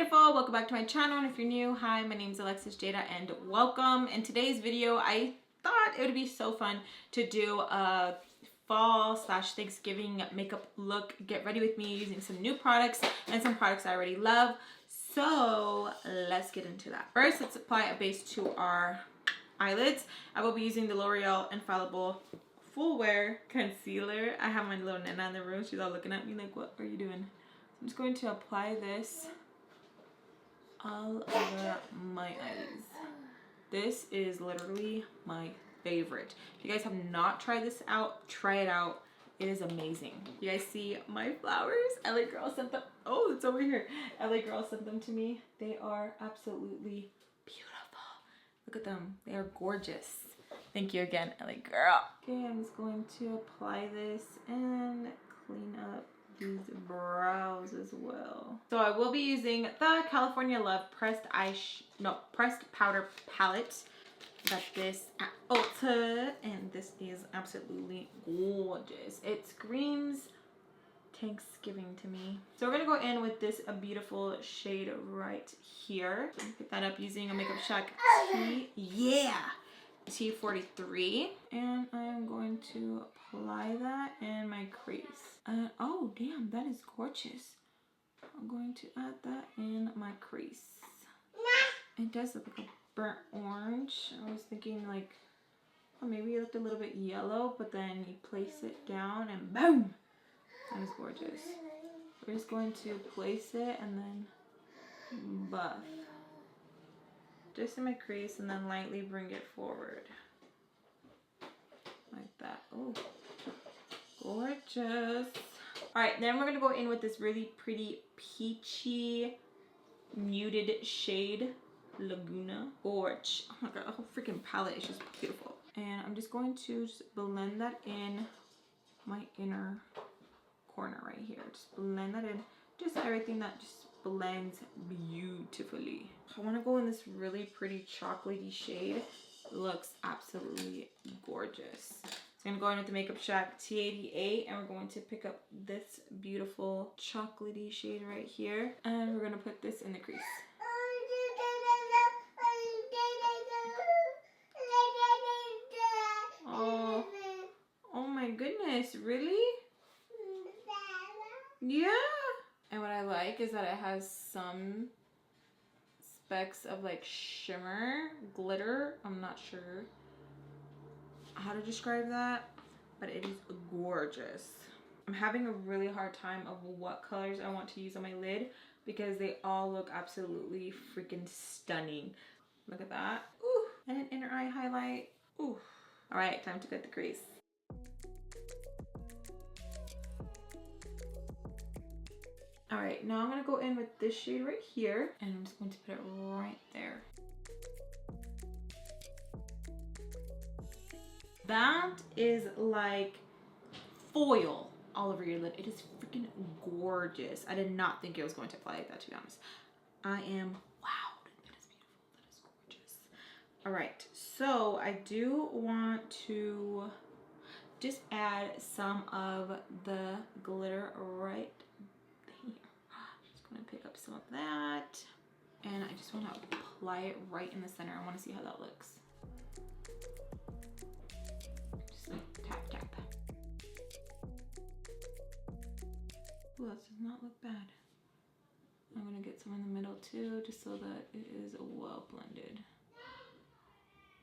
beautiful, welcome back to my channel, and if you're new, hi, my name is Alexis Jayda and welcome. In today's video, I thought it would be so fun to do a fall / Thanksgiving makeup look. Get ready with me using some new products and some products I already love. So let's get into that. First, let's apply a base to our eyelids. I will be using the L'Oreal Infallible Full Wear Concealer. I have my little Nana in the room. She's all looking at me like, what are you doing? I'm just going to apply this all over my eyes. This is literally my favorite. If you guys have not tried this out, try it out. It is amazing. You guys see my flowers? LA Girl sent them. Oh, it's over here. LA Girl sent them to me. They are absolutely beautiful. Look at them. They are gorgeous. Thank you again, LA Girl. Okay, I'm just going to apply this and clean up these brows as well. So I will be using the California Love pressed powder palette. Got this at Ulta, and this is absolutely gorgeous. It screams Thanksgiving to me. So we're gonna go in with this beautiful shade right here. Pick that up using a Makeup Shack T43, and I'm going to apply that in my crease. Oh damn, that is gorgeous. I'm going to add that in my crease. It does look like a burnt orange. I was thinking like, oh, maybe it looked a little bit yellow, but then you place it down and boom, that is gorgeous. We're just going to place it and then buff just in my crease and then lightly bring it forward like that. Oh, gorgeous. All right, then we're gonna go in with this really pretty peachy muted shade, Laguna. Gorge. Oh my god, the whole freaking palette is just beautiful. And I'm just going to blend that in my inner corner right here. Just blend that in. Just everything that just blends beautifully. I want to go in this really pretty chocolatey shade. Looks absolutely gorgeous. So I'm going to go in with the Makeup Shack T88, and we're going to pick up this beautiful chocolatey shade right here, and we're going to put this in the crease. Oh my goodness, really? Yeah. And what I like is that it has some specks of like shimmer, glitter. I'm not sure how to describe that, but it is gorgeous. I'm having a really hard time of what colors I want to use on my lid because they all look absolutely freaking stunning. Look at that. Ooh, and an inner eye highlight. Ooh. All right, time to cut the crease. All right, now I'm gonna go in with this shade right here, and I'm just going to put it right there. That is like foil all over your lid. It is freaking gorgeous. I did not think it was going to apply like that, to be honest. I am wowed. That is beautiful. That is gorgeous. All right, so I do want to just add some of the glitter right here. Just gonna pick up some of that, and I just want to apply it right in the center. I want to see how that looks. Just like tap tap. Ooh, that does not look bad. I'm gonna get some in the middle too, just so that it is well blended.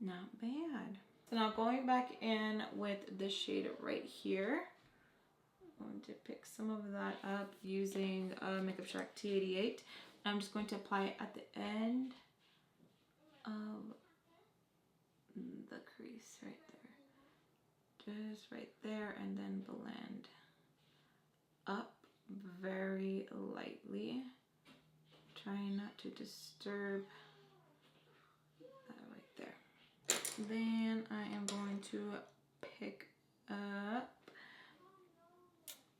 Not bad. So now going back in with this shade right here, I'm going to pick some of that up using Makeup Shack T88. I'm just going to apply it at the end of the crease right there. Just right there, and then blend up very lightly. Trying not to disturb that right there. Then I am going to pick up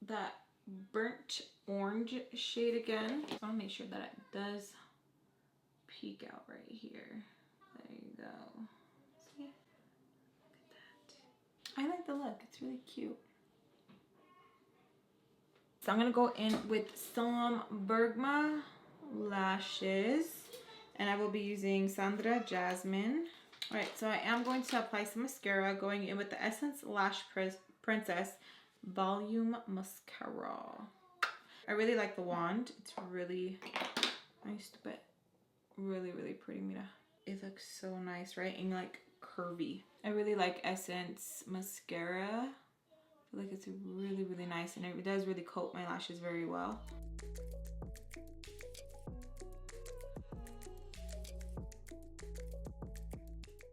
that burnt orange shade again. So I want to make sure that it does peek out right here. There you go. See? Look at that. I like the look. It's really cute. So I'm going to go in with some Vergmua lashes. And I will be using Sandra Jazmin. Alright, so I am going to apply some mascara, going in with the Essence Lash Princess Volume Mascara. I really like the wand. It's really nice, but really, really pretty. Mira. It looks so nice, right? And like curvy. I really like Essence mascara. I feel like it's really, really nice, and it does really coat my lashes very well.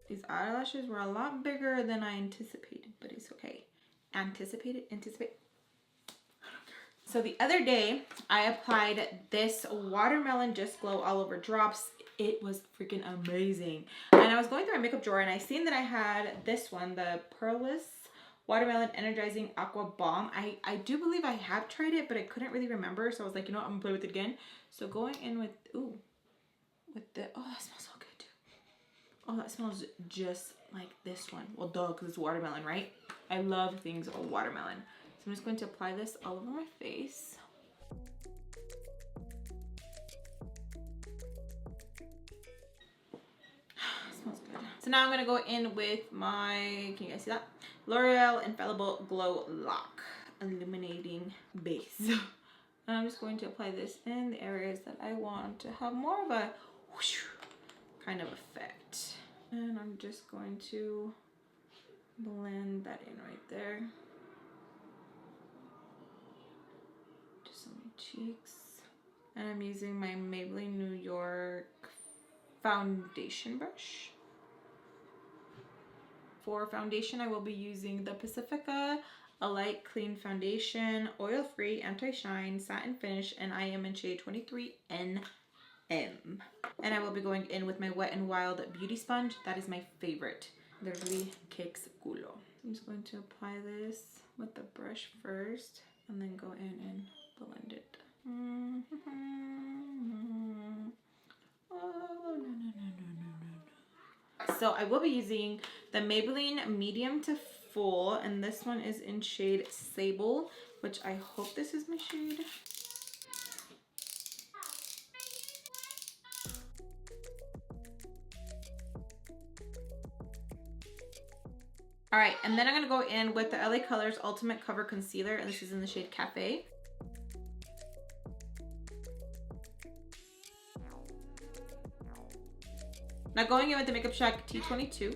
These eyelashes were a lot bigger than I anticipated, but it's okay. Anticipate. So the other day, I applied this Watermelon Just Glow All Over Drops. It was freaking amazing. And I was going through my makeup drawer and I seen that I had this one, the Pearless Watermelon Energizing Aqua Balm. I do believe I have tried it, but I couldn't really remember. So I was like, you know what, I'm gonna play with it again. So going in with, oh, that smells so good too. Oh, that smells just like this one. Well, duh, because it's watermelon, right? I love things with watermelon. So I'm just going to apply this all over my face. Smells good. So now I'm going to go in with my, can you guys see that? L'Oreal Infallible Glow Lock Illuminating Base. And I'm just going to apply this in the areas that I want to have more of a whoosh kind of effect. And I'm just going to blend that in right there. Just on my cheeks. And I'm using my Maybelline New York foundation brush. For foundation, I will be using the Pacifica A Light Clean Foundation, oil-free, anti-shine, satin finish, and I am in shade 23NM. And I will be going in with my Wet n Wild Beauty Sponge. That is my favorite. Literally kicks culo. I'm just going to apply this with the brush first and then go in and blend it. Oh, no. So I will be using the Maybelline Medium to Full, and this one is in shade Sable, which I hope this is my shade. All right, and then I'm gonna go in with the LA Colors Ultimate Cover Concealer, and this is in the shade Cafe. Now going in with the Makeup Shack T22.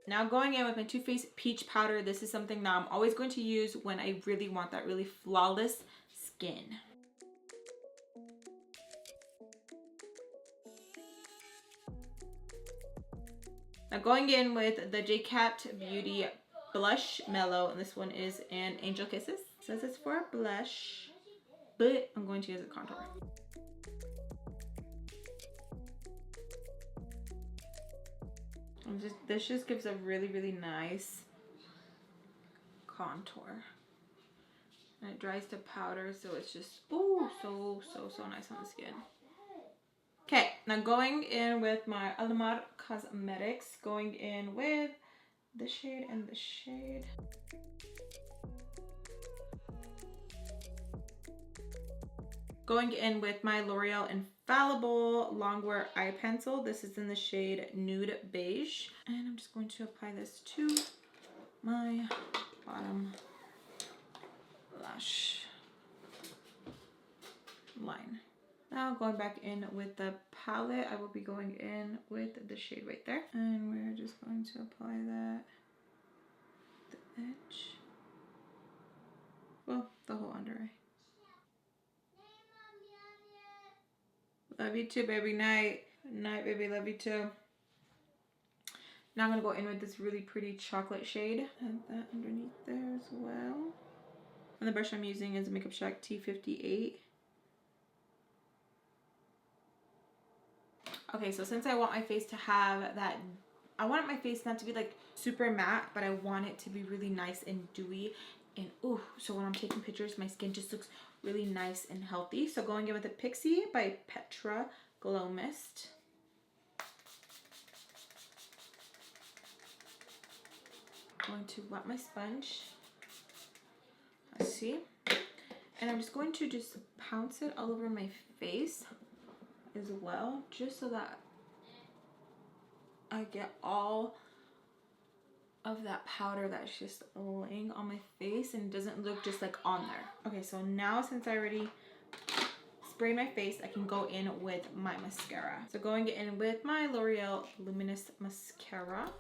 Now going in with my Too Faced Peach Powder. This is something that I'm always going to use when I really want that really flawless skin. Now going in with the J.Cat Beauty Blush Mallow, and this one is in Angel Kisses. It says it's for a blush, but I'm going to use a contour. This just gives a really, really nice contour. And it dries to powder, so it's just, ooh, so nice on the skin. Okay, now going in with my Alamar Cosmetics, going in with the shade and the shade. Going in with my L'Oreal Infallible Longwear Eye Pencil. This is in the shade Nude Beige. And I'm just going to apply this to my bottom lash line. Now going back in with the palette, I will be going in with the shade right there. And we're just going to apply that at the edge. Well, the whole under eye. Love you too, baby. Night. Night, baby. Love you too. Now I'm going to go in with this really pretty chocolate shade. Add that underneath there as well. And the brush I'm using is a Makeup Shack T58. Okay, so since I want my face to have that, I want my face not to be like super matte, but I want it to be really nice and dewy in. Ooh, so when I'm taking pictures, my skin just looks really nice and healthy. So going in with the Pixie by Petra Glow Mist. Going to wet my sponge. Let's see. And I'm just going to just pounce it all over my face as well, just so that I get all of that powder that's just laying on my face and doesn't look just like on there. Okay, so now since I already sprayed my face, I can go in with my mascara. So going in with my L'Oreal Luminous Mascara.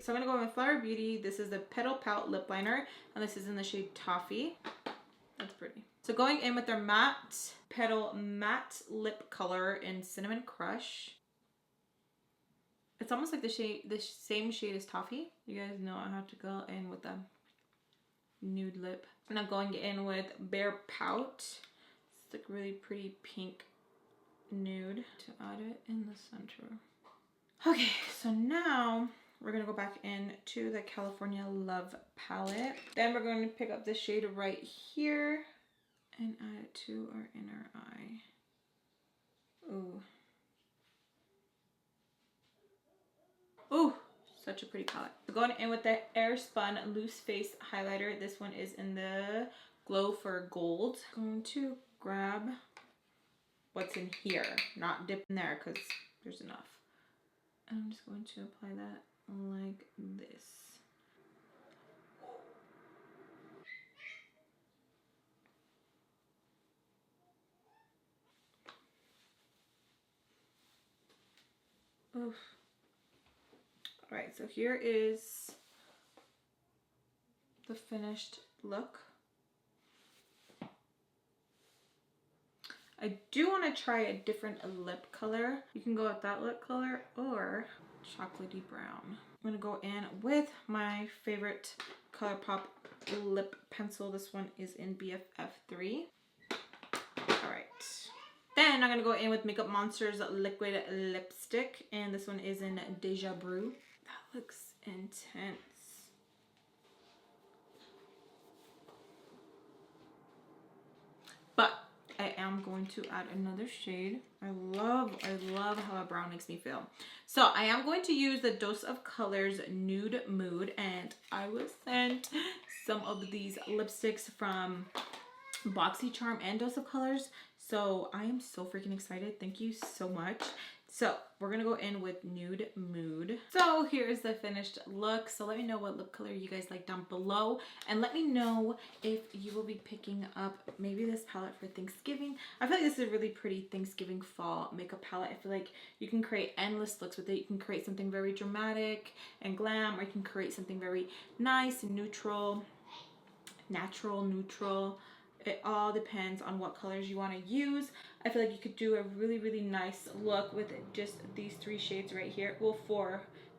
So I'm gonna go in with Flower Beauty. This is the Petal Pout Lip Liner, and this is in the shade Toffee. That's pretty. So going in with their matte Petal Matte Lip Color in Cinnamon Crush. It's almost like the same shade as Toffee. You guys know I have to go in with the nude lip. And I'm going in with Bare Pout. It's like really pretty pink nude to add it in the center. Okay, so now we're gonna go back into the California Love palette. Then we're going to pick up this shade right here and add it to our inner eye. Ooh. Ooh, such a pretty palette. So going in with the Airspun Loose Face Highlighter. This one is in the Glow for Gold. I'm going to grab what's in here, not dip in there because there's enough. And I'm just going to apply that like this. Oof. All right, so here is the finished look. I do want to try a different lip color. You can go with that lip color or chocolatey brown. I'm gonna go in with my favorite Colourpop lip pencil. This one is in BFF3. All right. Then I'm gonna go in with Makeup Monster's liquid lipstick, and this one is in Deja Brew. That looks intense. But I am going to add another shade. I love how a brown makes me feel. So I am going to use the Dose of Colors Nude Mood, and I was sent some of these lipsticks from BoxyCharm and Dose of Colors. So I am so freaking excited. Thank you so much. So we're gonna go in with Nude Mood. So here's the finished look. So let me know what lip color you guys like down below, and let me know if you will be picking up maybe this palette for Thanksgiving. I feel like this is a really pretty Thanksgiving fall makeup palette. I feel like you can create endless looks with it. You can create something very dramatic and glam, or you can create something very nice and neutral, natural, neutral. It all depends on what colors you want to use. I feel like you could do a really nice look with just these 3 shades right here. Well,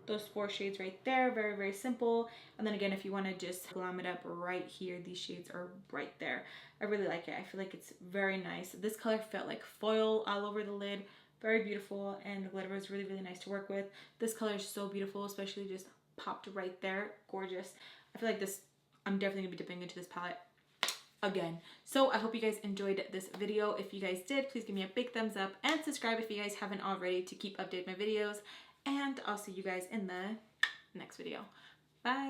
those 4 shades right there. Very simple. And then again, if you want to just glam it up right here, these shades are right there. I really like it. I feel like it's very nice. This color felt like foil all over the lid. Very beautiful, and the glitter was really nice to work with. This color is so beautiful, especially just popped right there. Gorgeous. I feel like this, I'm definitely gonna be dipping into this palette again. So I hope you guys enjoyed this video. If you guys did, please give me a big thumbs up and subscribe if you guys haven't already to keep updating my videos, and I'll see you guys in the next video. Bye.